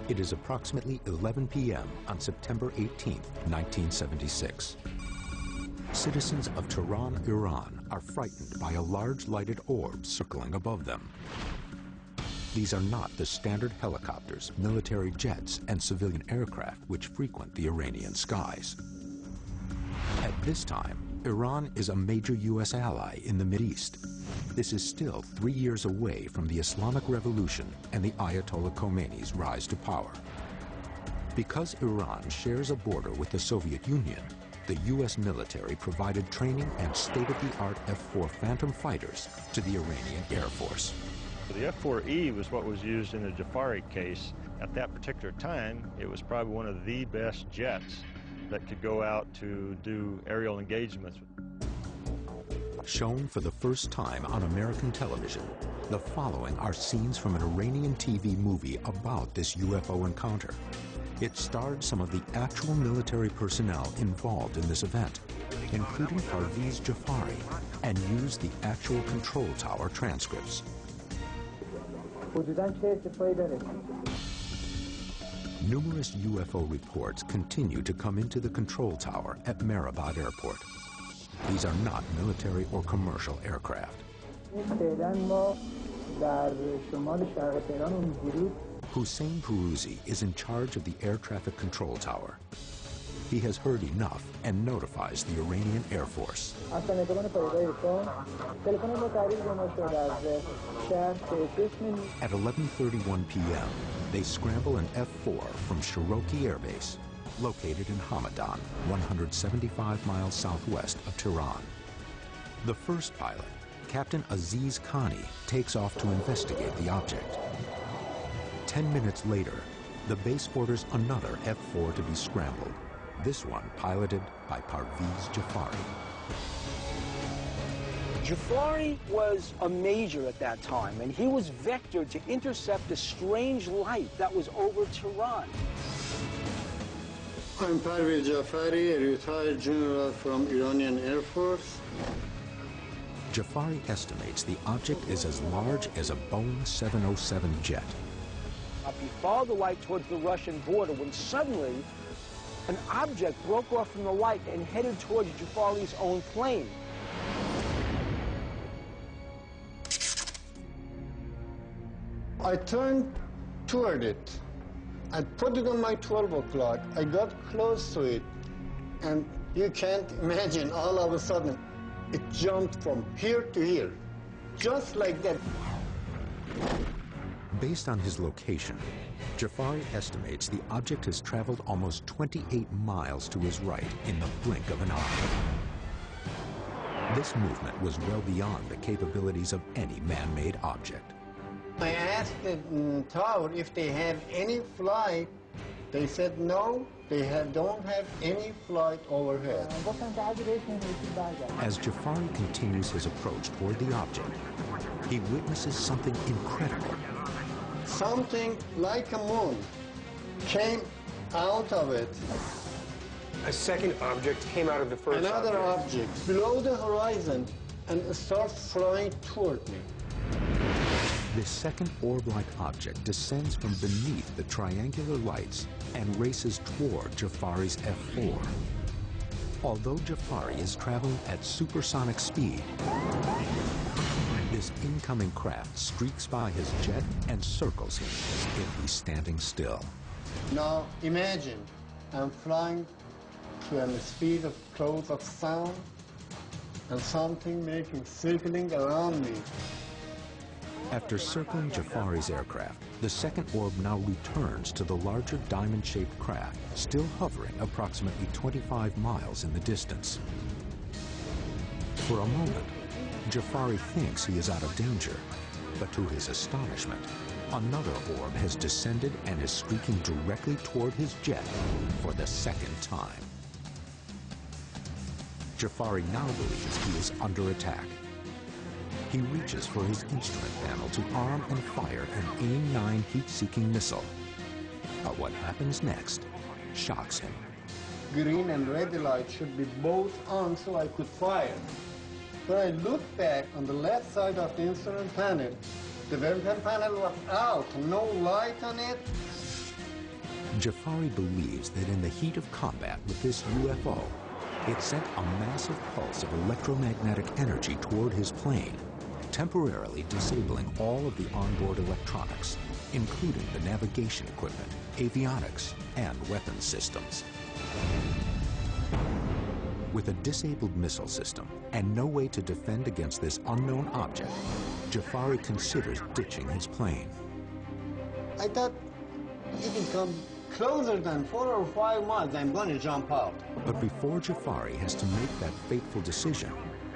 It is approximately 11 p.m. on September 18, 1976. Citizens of Tehran, Iran, are frightened by a large lighted orb circling above them. These are not the standard helicopters, military jets, and civilian aircraft which frequent the Iranian skies. At this time, Iran is a major U.S. ally in the Mideast. This is still 3 years away from the Islamic Revolution and the Ayatollah Khomeini's rise to power. Because Iran shares a border with the Soviet Union, the U.S. military provided training and state-of-the-art F-4 Phantom fighters to the Iranian Air Force. The F-4E was what was used in the Jafari case. At that particular time, it was probably one of the best jets that could go out to do aerial engagements. Shown for the first time on American television, the following are scenes from an Iranian TV movie about this UFO encounter. It starred some of the actual military personnel involved in this event, including Parviz Jafari, and used the actual control tower transcripts. Numerous UFO reports continue to come into the control tower at Mehrabad Airport. These are not military or commercial aircraft. Hussein Peruzi is in charge of the air traffic control tower. He has heard enough and notifies the Iranian Air Force. At 11:31 p.m., they scramble an F-4 from Cherokee Air Base, located in Hamadan, 175 miles southwest of Tehran. The first pilot, Captain Aziz Khani, takes off to investigate the object. 10 minutes later, the base orders another F-4 to be scrambled, this one piloted by Parviz Jafari. Jafari was a major at that time, and he was vectored to intercept a strange light that was over Tehran. I'm Parviz Jafari, a retired general from Iranian Air Force. Jafari estimates the object is as large as a Boeing 707 jet. He followed the light towards the Russian border when suddenly an object broke off from the light and headed towards Jafari's own plane. I turned toward it. I put it on my 12 o'clock. I got close to it, and you can't imagine, all of a sudden, it jumped from here to here, just like that. Based on his location, Jafari estimates the object has traveled almost 28 miles to his right in the blink of an eye. This movement was well beyond the capabilities of any man-made object. I asked the tower if they have any flight. They said no, they don't have any flight overhead. As Jafari continues his approach toward the object, he witnesses something incredible. Something like a moon came out of it. A second object came out of the first Another object below the horizon and started flying toward me. This second orb-like object descends from beneath the triangular lights and races toward Jafari's F-4. Although Jafari is traveling at supersonic speed, this incoming craft streaks by his jet and circles him as if he's standing still. Now imagine I'm flying to a speed of close of sound and something circling around me. After circling Jafari's aircraft, the second orb now returns to the larger diamond-shaped craft, still hovering approximately 25 miles in the distance. For a moment, Jafari thinks he is out of danger, but to his astonishment, another orb has descended and is streaking directly toward his jet for the second time. Jafari now believes he is under attack. He reaches for his instrument panel to arm and fire an AIM-9 heat-seeking missile. But what happens next shocks him. Green and red light should be both on so I could fire. When I looked back on the left side of the instrument panel, the weapon panel was out, no light on it. Jafari believes that in the heat of combat with this UFO, it sent a massive pulse of electromagnetic energy toward his plane, temporarily disabling all of the onboard electronics, including the navigation equipment, avionics, and weapons systems. With a disabled missile system and no way to defend against this unknown object, Jafari considers ditching his plane. I thought if it comes closer than 4 or 5 miles, I'm going to jump out. But before Jafari has to make that fateful decision,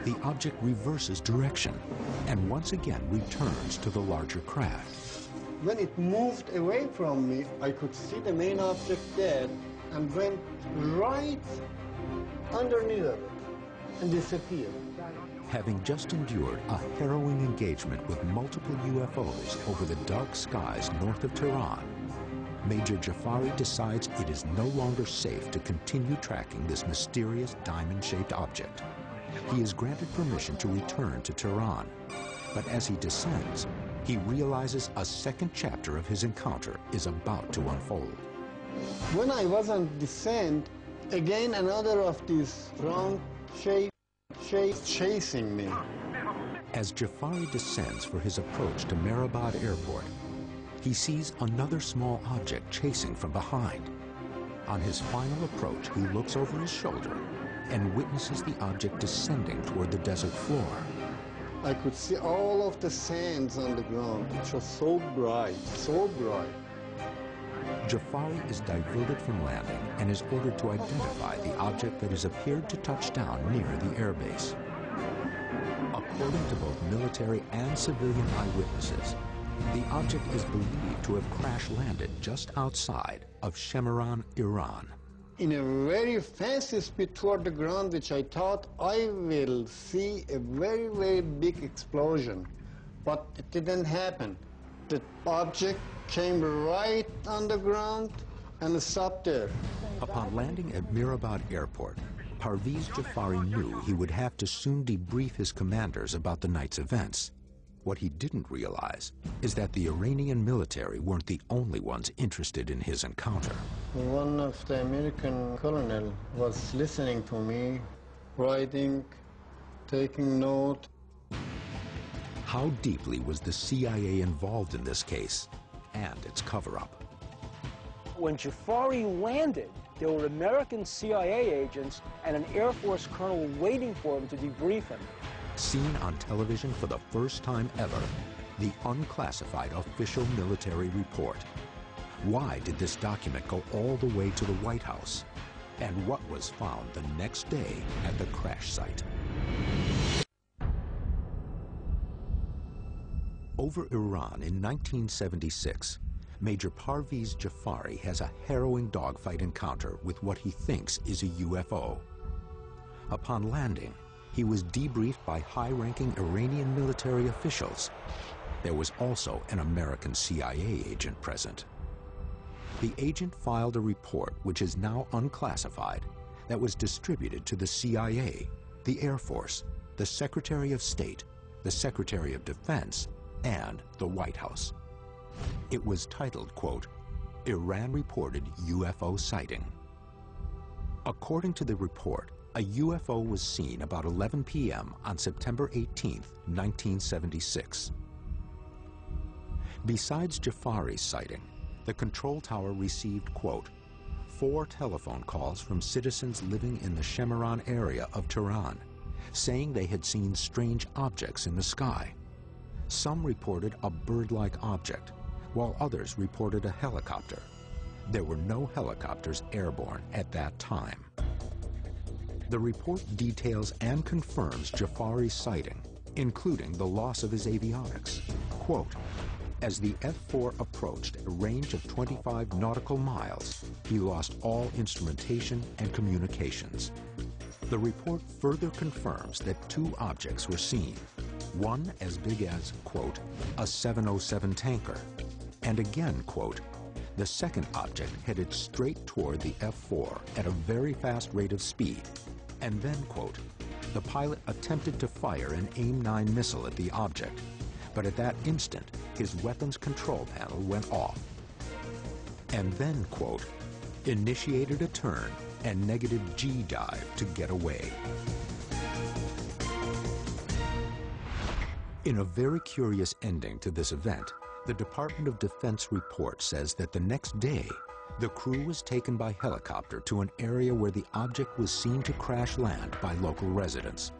the object reverses direction and once again returns to the larger craft. When it moved away from me, I could see the main object there and went right underneath of it and disappeared. Having just endured a harrowing engagement with multiple UFOs over the dark skies north of Tehran, Major Jafari decides it is no longer safe to continue tracking this mysterious diamond-shaped object. He is granted permission to return to Tehran, but as he descends, he realizes a second chapter of his encounter is about to unfold. When I was on descent, again another of these round-shaped shapes chasing me. As Jafari descends for his approach to Mehrabad Airport, he sees another small object chasing from behind. On his final approach, he looks over his shoulder and witnesses the object descending toward the desert floor. I could see all of the sands on the ground. It was so bright, so bright. Jafari is diverted from landing and is ordered to identify the object that has appeared to touch down near the airbase. According to both military and civilian eyewitnesses, the object is believed to have crash-landed just outside of Shemiran, Iran. In a very fast speed toward the ground, which I thought I will see a very, very big explosion. But it didn't happen. The object came right on the ground and stopped there. Upon landing at Mehrabad Airport, Parviz Jafari knew he would have to soon debrief his commanders about the night's events. What he didn't realize is that the Iranian military weren't the only ones interested in his encounter. One of the American colonel was listening to me, writing, taking note. How deeply was the CIA involved in this case and its cover-up? When Jafari landed, there were American CIA agents and an Air Force colonel waiting for him to debrief him. Seen on television for the first time ever, the unclassified official military report. Why did this document go all the way to the White House? And what was found the next day at the crash site? Over Iran in 1976, Major Parviz Jafari has a harrowing dogfight encounter with what he thinks is a UFO. Upon landing, he was debriefed by high-ranking Iranian military officials. There was also an American CIA agent present. The agent filed a report, which is now unclassified, that was distributed to the CIA, the Air Force, the Secretary of State, the Secretary of Defense, and the White House. It was titled, quote, "Iran reported UFO sighting." According to the report, a UFO was seen about 11 p.m. on September 18, 1976. Besides Jafari's sighting, the control tower received, quote, 4 telephone calls from citizens living in the Shemiran area of Tehran, saying they had seen strange objects in the sky. Some reported a bird-like object, while others reported a helicopter. There were no helicopters airborne at that time. The report details and confirms Jafari's sighting, including the loss of his avionics. Quote, "As the F-4 approached a range of 25 nautical miles, he lost all instrumentation and communications." The report further confirms that 2 objects were seen, one as big as, quote, "a 707 tanker," and again, quote, "the second object headed straight toward the F-4 at a very fast rate of speed," and then, quote, "the pilot attempted to fire an AIM-9 missile at the object, but at that instant, his weapons control panel went off." and then, quote, initiated a turn and negative G dive to get away. In a very curious ending to this event, the Department of Defense report says that the next day, the crew was taken by helicopter to an area where the object was seen to crash land by local residents.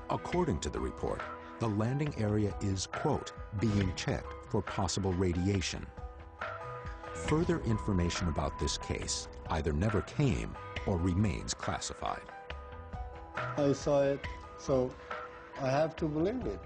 According to the report, the landing area is, quote, being checked for possible radiation. Further information about this case either never came or remains classified. I saw it, so I have to believe it.